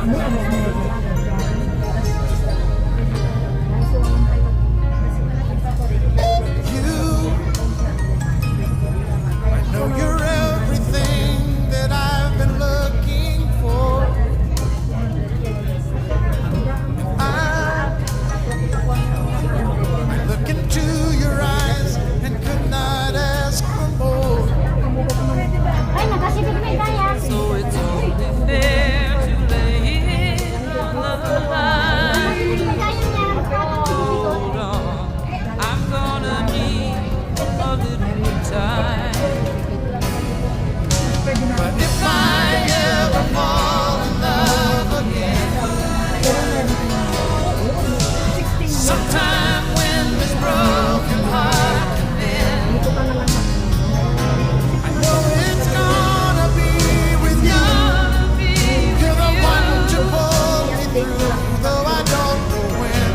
You're everything that I've been looking for. I look into your eyes and could not ask for more. Ay, nakasipig na kaya. So it's only fair to lay it on the line. Hold on, I'm gonna need a little time. But if I ever fall in love again, sometime when this broken heart can end, I know it's gonna be with you. You're the one to pull me through, though I don't know when.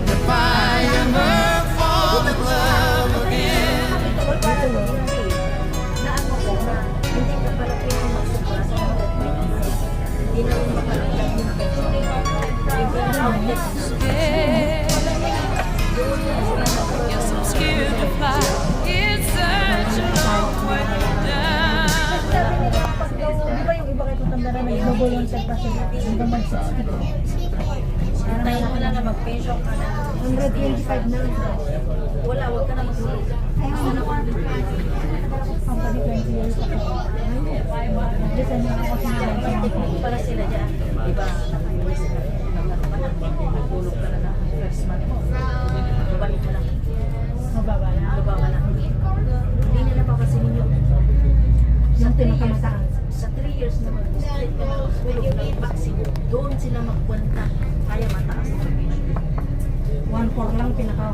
If I ever fall in love again, Scared. Yes, I'm scared to fly. It's such a long way down. Di ba yung iba kayo tutanda na may volunteer pa sila hanggang mag-60? Tayo mo lang na mag-pension ka na. 125 na. Wala, huwag ka na mag-sulog. Ang pwede 20 years ako. Design na ako sa Para sila dyan. Diba? Nagulog ka na ng first month mo. Babalik mo lang. mababa na. Bababa na. Hindi nila papasinin yung Yung pinakamataas. sa 3 years na mag-split ka ng kulog ng vaccine, doon sila magkwenta. Kaya mataas na. 1/4 lang pinaka